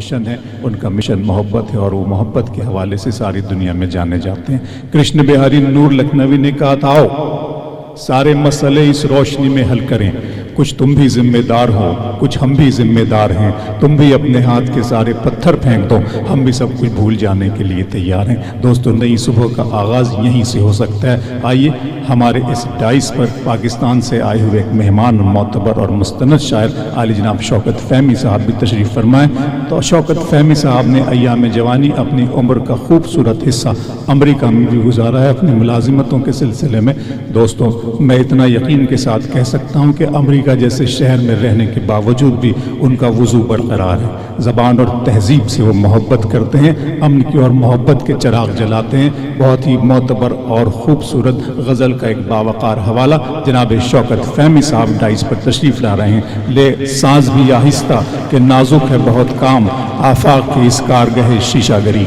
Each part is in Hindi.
मिशन है, उनका मिशन मोहब्बत है और वो मोहब्बत के हवाले से सारी दुनिया में जाने जाते हैं। कृष्ण बिहारी नूर लखनवी ने कहा था, आओ सारे मसले इस रोशनी में हल करें, कुछ तुम भी जिम्मेदार हो, कुछ हम भी जिम्मेदार हैं, तुम भी अपने हाथ के सारे पत्थर फेंक दो, हम भी सब कुछ भूल जाने के लिए तैयार हैं। दोस्तों, नई सुबह का आगाज़ यहीं से हो सकता है। आइए हमारे इस डाइस पर पाकिस्तान से आए हुए एक मेहमान मोतबर और मुस्तनद शायर आली जनाब शौकत फ़हमी साहब भी तशरीफ़ फरमाएँ। तो शौकत फ़हमी साहब ने अय्याम जवानी अपनी उम्र का खूबसूरत हिस्सा अमरीका में भी गुजारा है अपनी मुलाजिमतों के सिलसिले में। दोस्तों, मैं इतना यकीन के साथ कह सकता हूँ कि अमरीका जैसे शहर में रहने के बावजूद भी उनका वज़ू बरकरार है। ज़बान और तहजीब से वो मोहब्बत करते हैं, अमन की और मोहब्बत के चिराग जलाते हैं। बहुत ही मोतबर और ख़ूबसूरत गज़ल का एक बावकार हवाला जनाब शौकत फ़हमी साहब डाइस पर तशरीफ़ ला रहे हैं। ले सांस भी आहिस्ता कि नाजुक है बहुत काम, आफाक की इस कारगह शीशागरी।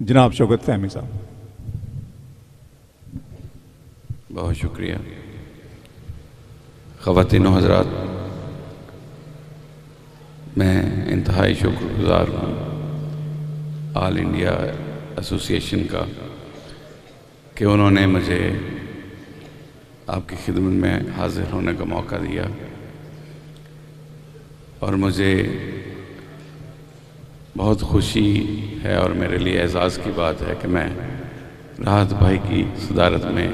जनाब शौकत फ़हमी साहब। बहुत शुक्रिया। ख़वातीन व हज़रात, मैं इंतहाई शुक्रगुज़ार हूँ ऑल इंडिया एसोसिएशन का कि उन्होंने मुझे आपकी खिदमत में हाज़िर होने का मौका दिया और मुझे बहुत खुशी है और मेरे लिए एज़ाज़ की बात है कि मैं राहत भाई की सदारत में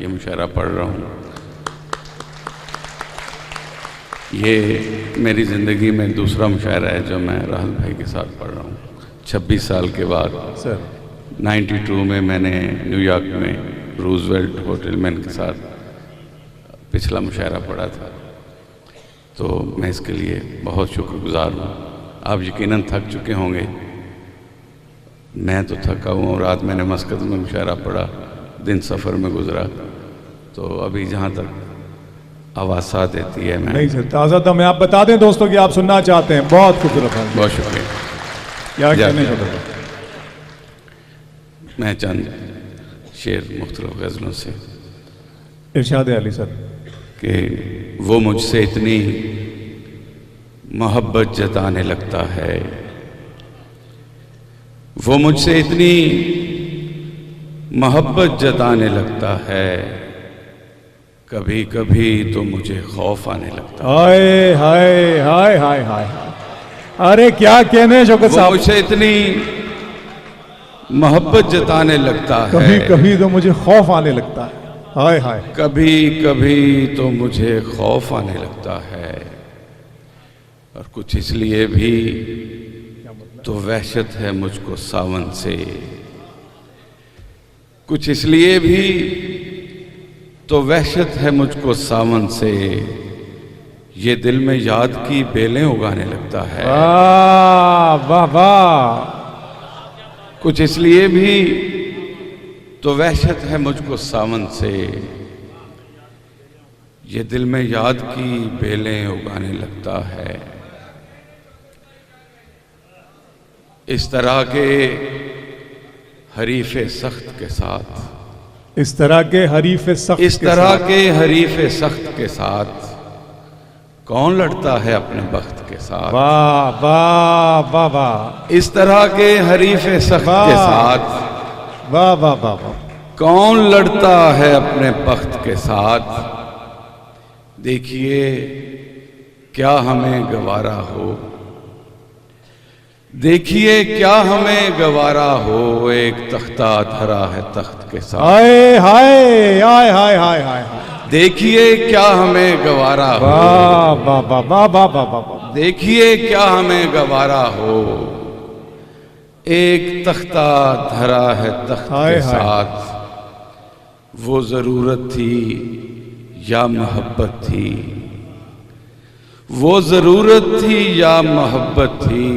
ये मुशायरा पढ़ रहा हूँ। ये मेरी ज़िंदगी में दूसरा मुशायरा है जो मैं राहत भाई के साथ पढ़ रहा हूँ 26 साल के बाद। सर 92 में मैंने न्यूयॉर्क में रूजवेल्ट होटलमैन के साथ पिछला मुशायरा पढ़ा था, तो मैं इसके लिए बहुत शुक्रगुज़ार हूँ। आप यकीनन थक चुके होंगे, मैं तो थका हूँ। रात मैंने मस्कत में मुशायरा पढ़ा, दिन सफ़र में गुजरा, तो अभी जहाँ तक आवाज़ साथ देती है मैं नहीं सर, ताज़ा दम है। आप बता दें दोस्तों कि आप सुनना चाहते हैं। बहुत खूबसूरत है, बहुत शुक्रिया। क्या कहने को। मैं चंद शेर मुख्तलिफ गज़लों से इरशाद अली सर कि वो मुझसे इतनी मोहब्बत जताने लगता है, वो मुझसे इतनी मोहब्बत जताने लगता है, कभी कभी तो मुझे खौफ आने लगता है। हाय हाय हाय हाय हाय, अरे क्या कहने शौकत साहब। मुझसे इतनी मोहब्बत जताने लगता है, कभी कभी तो मुझे खौफ आने लगता है। हाय हाय, कभी कभी तो मुझे खौफ आने लगता है, और कुछ इसलिए भी तो वहशत है मुझको सावन से, कुछ इसलिए भी तो वहशत है मुझको सावन से, ये दिल में याद की बेलें उगाने लगता है। वाह वाह वाह। कुछ इसलिए भी तो वहशत है मुझको सावन से, ये दिल में याद की बेलें उगाने लगता है। इस तरह के हरीफ सख्त के साथ, इस तरह के हरीफ सख्त, इस तरह के हरीफ सख्त के साथ कौन लड़ता है अपने बख्त के साथ। वाह वाह वाह वाह। इस तरह के हरीफ सख्त के साथ वाह वाह वाह वाह। कौन लड़ता है अपने बख्त के साथ। देखिए क्या हमें गवारा हो, देखिए क्या हमें गवारा हो, एक तख्ता धरा है तख्त के साथ। हाय हाय हाय हाय हाय हाय। देखिए क्या हमें गवारा हो, वाह वाह वाह वाह वाह वाह। देखिए क्या हमें गवारा हो, एक तख्ता धरा है तख्त के साथ। वो जरूरत थी या मोहब्बत थी, वो जरूरत थी या मोहब्बत थी,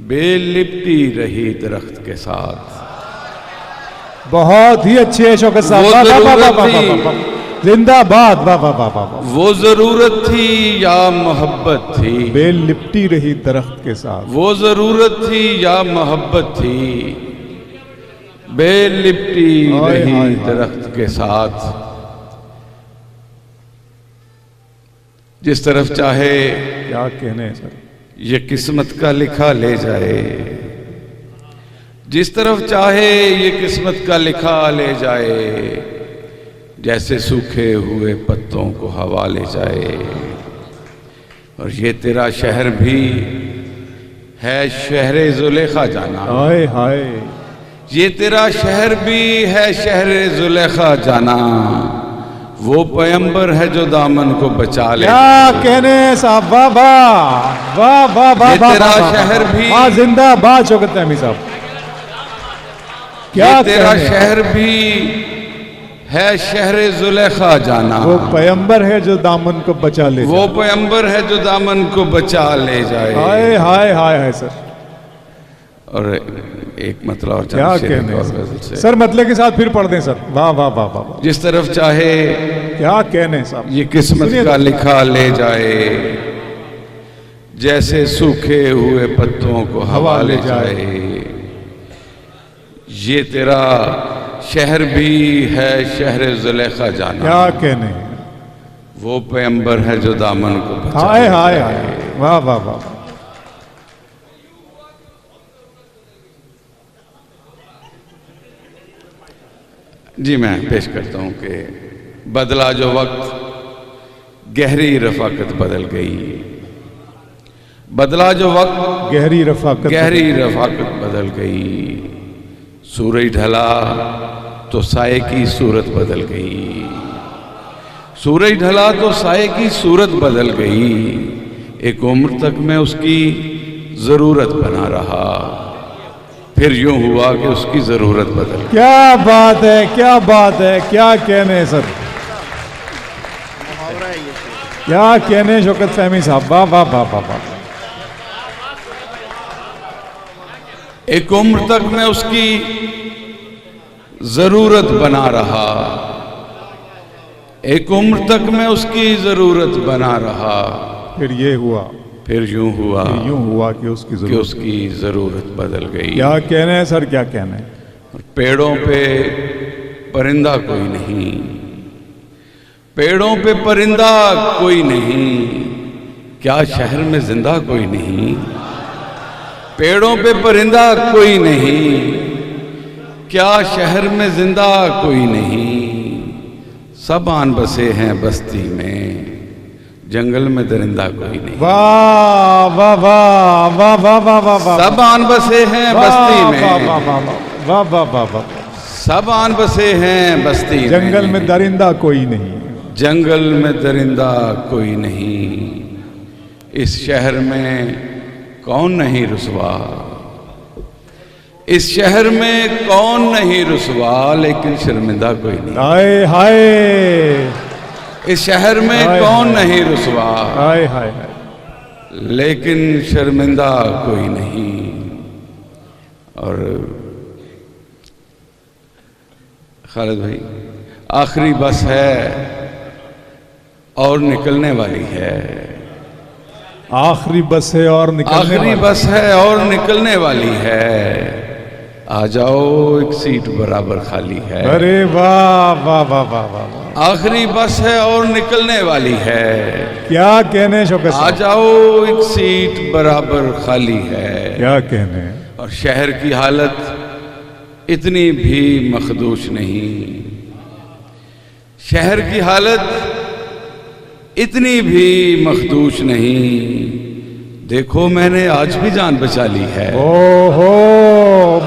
बेल लिपटी रही दरख्त के साथ। बहुत ही अच्छे है शौकत साहब। जिंदाबाद। वाह वाह वाह वाह वाह। वो जरूरत थी या मोहब्बत थी, बेल लिपटी रही दरख्त के साथ। वो जरूरत थी या मोहब्बत थी, बेल लिपटी हाय, रही हाय, हाय। दरख्त के साथ। जिस तरफ चाहे क्या कहने हैं सर। ये किस्मत का लिखा ले जाए, जिस तरफ चाहे ये किस्मत का लिखा ले जाए, जैसे सूखे हुए पत्तों को हवा ले जाए। और ये तेरा शहर भी है शहरे जुलेखा जाना, हाय हाय। ये तेरा शहर भी है शहरे जुलेखा जाना। वो पैगंबर है जो दामन को बचा ले। क्या कहने हैं साहब। वाह वाह वाह वाह वाह। ये तेरा शहर भी, हाँ जिंदाबाद शौकत फहमी साहब। क्या ये तेरा कहने हैं। शहर भी है शहरे जुलेखा जाना। वो पैगंबर है जो दामन को बचा ले। वो पैगंबर है जो दामन को बचा ले जाए। हाय हाय हाय हाय सर। और एक मतलब और क्या शेर कहने और हैं गजल से। सर। मतलब के साथ फिर पढ़ दें सर। वाह वाह वाह वाह वाह। जिस तरफ चाहे क्या कहने हैं साहब। ये किस्मत सुनिए का तो। लिखा ले जाए, जैसे सूखे हुए पत्तों को हवा ले जाए। ये तेरा शहर भी है शहर जुलेखा जाना। क्या कहने हैं। वो पैगंबर है जो दामन को बचा हाय ले हाय जाए। हाय। वाह वाह वाह। जी मैं पेश करता हूं कि बदला जो वक्त गहरी रफाकत बदल गई। बदला जो वक्त गहरी रफाकत। गहरी रफाकत बदल गई। सूरज ढला तो साए की सूरत बदल गई। सूरज ढला तो साए की सूरत बदल गई। एक उम्र तक मैं उसकी जरूरत बना रहा, फिर यूं हुआ कि उसकी जरूरत बदल गई। क्या बात है। क्या बात है। क्या कहने हैं सर। क्या कहने हैं शौकत फहमी साहब। वाह वाह वाह वाह वाह। एक उम्र तक मैं उसकी जरूरत बना रहा, एक उम्र तक मैं उसकी जरूरत बना रहा। फिर ये हुआ। फिर यूं हुआ यूं हुआ कि उसकी कि जरूरत। उसकी जरूरत बदल गई। क्या कहने हैं सर। क्या कहने हैं। पेड़ों पे परिंदा कोई नहीं, पेड़ों पे परिंदा कोई नहीं, क्या शहर में जिंदा कोई नहीं। पेड़ों पे परिंदा कोई नहीं, क्या शहर में जिंदा कोई नहीं। सब आन बसे हैं बस्ती में, जंगल में दरिंदा कोई नहीं। वाह वाह वाह वाह वाह वाह वाह वाह। सब आन बसे हैं बस्ती में, वाह वाह वाह वाह वाह वाह वाह। सब आन बसे हैं बस्ती में, जंगल में दरिंदा कोई नहीं। जंगल में दरिंदा कोई नहीं। इस शहर में कौन नहीं रुसवा, इस शहर में कौन नहीं रुसवा, लेकिन शर्मिंदा कोई नहीं। हाय हाय। इस शहर में हाय, कौन हाय। नहीं रुसवा, हाय हाय हाय। लेकिन शर्मिंदा कोई नहीं। और खालिद भाई, आखिरी बस है और निकलने वाली है। आखिरी बस है और निकलने आखिरी वाली। बस है और निकलने वाली है। आ जाओ एक सीट बराबर खाली है। अरे वाह वाह वाह वाह वाह वाह। आखिरी बस है और निकलने वाली है। क्या कहने शौकत आ साहब। जाओ एक सीट बराबर खाली है। क्या कहने। और शहर की हालत इतनी भी मखदूश नहीं, शहर की हालत इतनी भी मखदूश नहीं। देखो मैंने आज भी जान बचा ली है। ओहो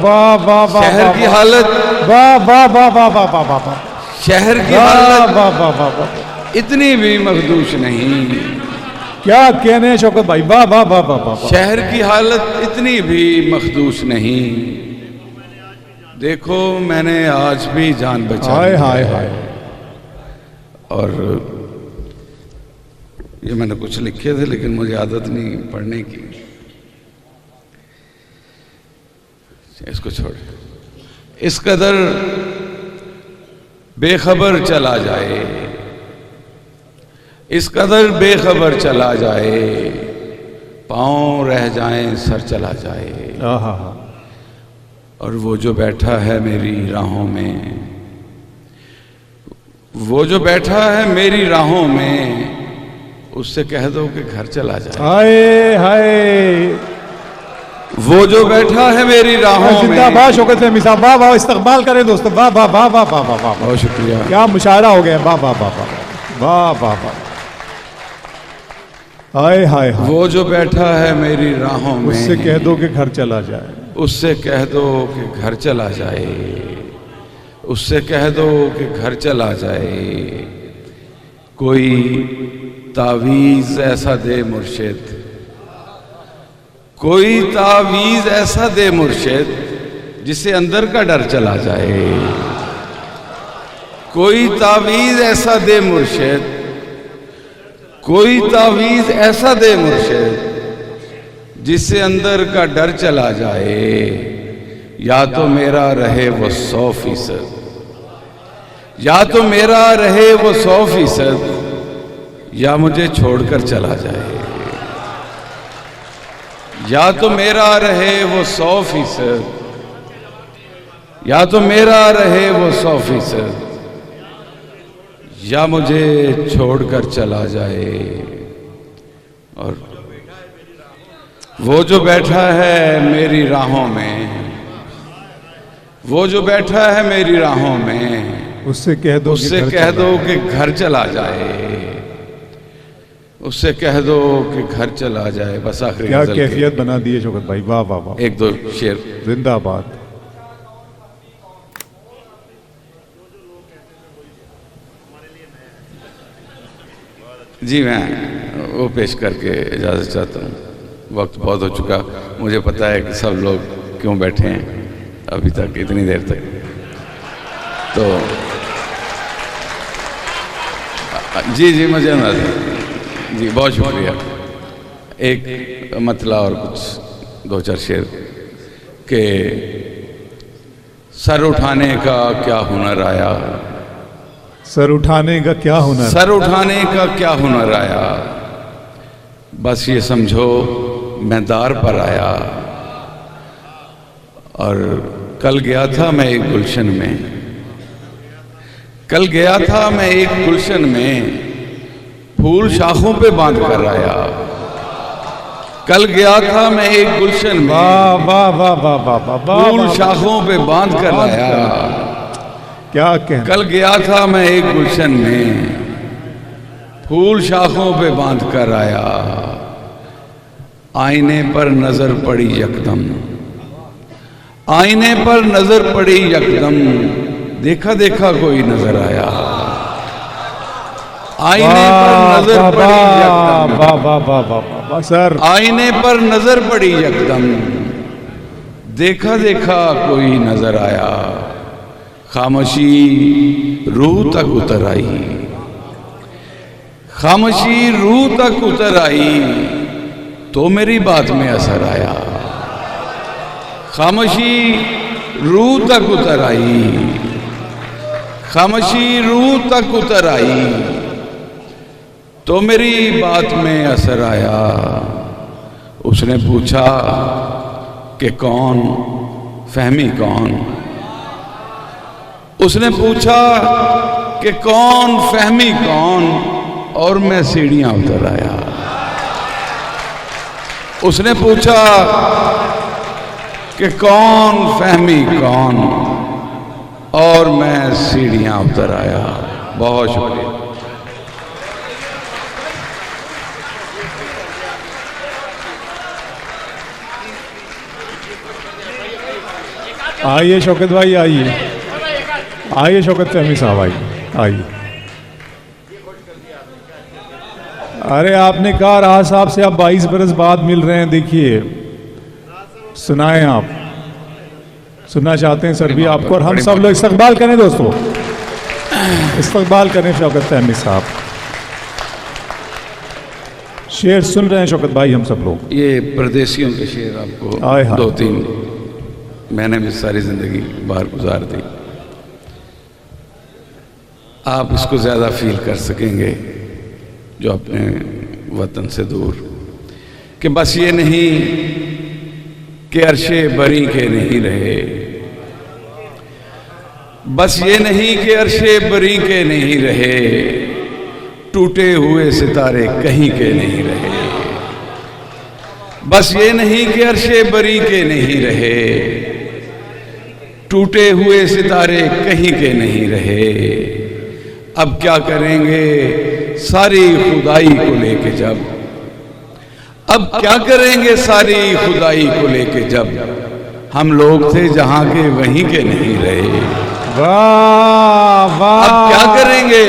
वाह वाह वाह। शहर की हालत, वाह वाह वाह वाह वाह वाह वाह वाह। शहर की वाह हालत वाह वाह वाह वाह। इतनी भी मखदूश नहीं। क्या कहने शौकत भाई। वाह वाह वाह वाह वाह। शहर की हालत इतनी भी मखदूश नहीं। देखो मैंने आज भी जान बचा हाय ली हाय है। हाय। और ये मैंने कुछ लिखे थे लेकिन मुझे आदत नहीं पढ़ने की, इसको छोड़। इस कदर बेखबर चला जाए, इस कदर बेखबर चला जाए, पाँव रह जाएं सर चला जाए। आहा। और वो जो बैठा है मेरी राहों में, वो जो बैठा है मेरी राहों में, उससे कह दो कि घर चला जाए। हाय हाय, वो जो बैठा है मेरी राहों में। जिंदाबाद शौकत फहमी साहब, वाह वाह, इस्तकबाल करें दोस्तों, वाह वाह वाह वाह वाह वाह वाह, बहुत शुक्रिया। क्या मुशायरा हो गया, वाह वाह वाह वाह वाह वाह वाह, हाय हाय हाय। वो जो बैठा है मेरी राहों में, उससे कह दो कि घर चला जाए, उससे कह दो कि घर चला जाए, उससे कह दो कि घर चला जाए। कोई तावीज़ ऐसा दे मुर्शिद, कोई तावीज़ ऐसा दे मुर्शिद, जिससे अंदर का डर चला जाए। कोई तावीज़ ऐसा दे मुर्शिद, कोई तावीज़ ऐसा दे मुर्शिद, जिससे अंदर का डर चला जाए। या तो मेरा रहे वो 100%, या तो मेरा रहे वो 100%, या मुझे छोड़कर चला जाए। या तो मेरा रहे वो 100%, या तो मेरा रहे वो 100%, या मुझे छोड़कर चला जाए। और वो जो बैठा है मेरी राहों में, वो जो बैठा है मेरी राहों में, उससे कह दो, उससे कह दो कि घर चला जाए, उससे कह दो कि घर चला जाए। बस आखिरी क्या गज़ल कैफियत बना दी है शौकत भाई, वाह वाह वाह, एक दो शेर। जिंदाबाद। जी मैं वो पेश करके इजाज़त चाहता हूँ। वक्त बहुत हो चुका, मुझे पता है कि सब लोग क्यों बैठे हैं अभी तक, इतनी देर तक। तो जी जी मुझे जी बहुत शुक्रिया। एक मतला और कुछ 2-4 शेर के सर उठाने का क्या हुनर आया, सर उठाने का क्या हुनर, सर उठाने का क्या हुनर आया, बस ये समझो मैं दार पर आया। और कल गया था मैं एक गुलशन में, कल गया था मैं एक गुलशन में, फूल शाखों पे बांध कर आया। कल गया था मैं एक गुलशन में, वाह वाह वाह वाह वाह वाह, फूल शाखों पे बांध कर आया। क्या कहना, कल गया था मैं एक गुलशन में, फूल शाखों पे बांध कर आया। आईने पर नजर पड़ी यकदम, आईने पर नजर पड़ी यकदम, देखा देखा कोई नजर आया। आईने पर नजर पड़ी यकदम, वाह वाह वाह वाह वाह सर, आईने पर नजर पड़ी यकदम, देखा देखा कोई नजर आया। खामोशी रूह तक उतर आई, खामोशी रूह तक उतर आई, तो मेरी बात में असर आया। खामोशी रूह तक उतर आई, खामोशी रूह तक उतर आई, तो मेरी बात में असर आया। उसने पूछा कि कौन, फहमी कौन, उसने पूछा कि कौन, फहमी कौन, और मैं सीढ़ियां उतर आया। उसने पूछा कि कौन, फहमी कौन, और मैं सीढ़ियां उतर आया। बहुत शुक्रिया। आइए शौकत भाई, आइए आइए शौकत फहमी साहब, आइए आइए। अरे आपने कहा राह साहब से आप 22 बरस बाद मिल रहे हैं, देखिए सुनाएं, आप सुनना चाहते हैं सर भी आपको, और हम सब लोग इस्तकबाल करें दोस्तों, इस्तकबाल करें शौकत फहमी साहब। शेर सुन रहे हैं शौकत भाई हम सब लोग। ये परदेसियों के शेर आपको आए हाय। 2-3 मैंने भी सारी जिंदगी बाहर गुजार दी, आप इसको ज्यादा फील कर सकेंगे। जो अपने वतन से दूर, कि बस ये नहीं कि अर्शे बरी के नहीं रहे, बस ये नहीं कि अर्शे बरी के नहीं रहे, टूटे हुए सितारे कहीं के नहीं रहे। बस ये नहीं कि अर्शे बरी के नहीं रहे, टूटे हुए सितारे कहीं के नहीं रहे। अब क्या करेंगे सारी खुदाई को लेके जब, अब क्या करेंगे सारी खुदाई को लेके जब, हम लोग थे जहां के वहीं के नहीं रहे। वाह वाह, अब क्या करेंगे,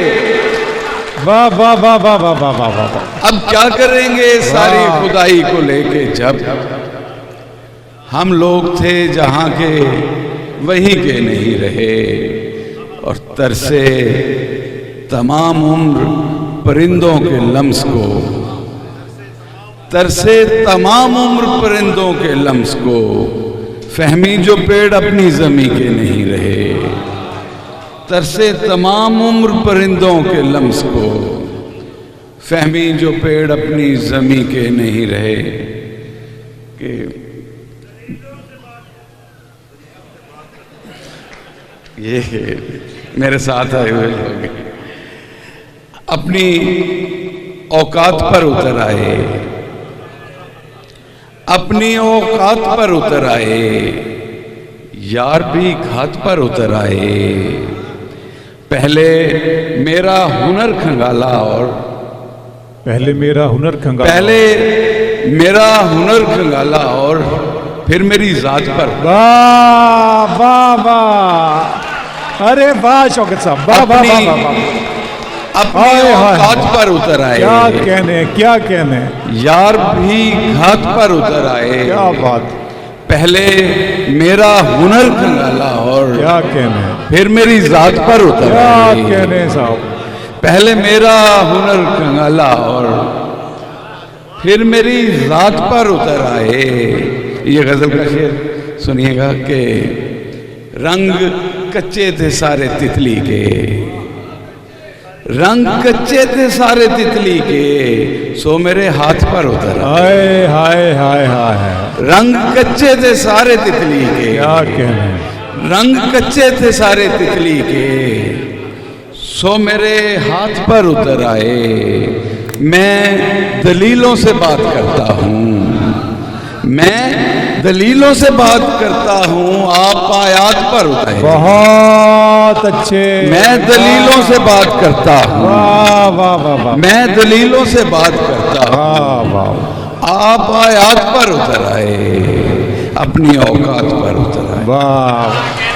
वाह वाह वाह वाह वाह वाह वाह वाह, अब क्या करेंगे सारी खुदाई को लेके जब, हम लोग थे जहां के वहीं के नहीं रहे। और तरसे तमाम उम्र परिंदों के लम्स को, तरसे तमाम उम्र परिंदों के लम्स को, फहमी जो पेड़ अपनी जमी के नहीं रहे। तरसे तमाम उम्र परिंदों के लम्स को, फहमी जो पेड़ अपनी जमी के नहीं रहे। कि ये मेरे साथ आए हुए लोग अपनी औकात पर उतर आए, अपनी औकात पर उतर आए, यार भी घात पर उतर आए। पहले मेरा हुनर खंगाला और पहले मेरा हुनर खंगाला, पहले मेरा हुनर खंगाला और फिर मेरी जात पर। वाह वाह वाह, अरे वाह शौकत साहब, वाह वाह वाह वाह, अपनी औकात पर उतर आए। क्या कहने, क्या कहने, यार भी घात पर उतर आए। क्या बात, पहले मेरा हुनर खंगाला और क्या कहने, फिर मेरी जात पर उतर क्या आए। कहने साहब, पहले मेरा हुनर खंगाला और फिर मेरी जात पर उतर आए। ये गजल का शेर सुनिएगा कि रंग कच्चे थे सारे तितली के, रंग कच्चे थे सारे तितली के, सो मेरे हाथ पर उतर आए। हाय हाय हाय हाय, रंग कच्चे थे सारे तितली के, क्या कहने, रंग कच्चे थे सारे तितली के, सो मेरे हाथ पर उतर आए। मैं दलीलों से बात करता हूँ, मैं दलीलों से बात करता हूँ, आप आयात पर उतारे। बहुत अच्छे, मैं दलीलों से बात करता हूँ, वाह वाह वाह वाह, मैं दलीलों से बात करता हूँ, वाह वाह, आप आयात पर उतर आए, अपनी औकात पर उतर आए। वाह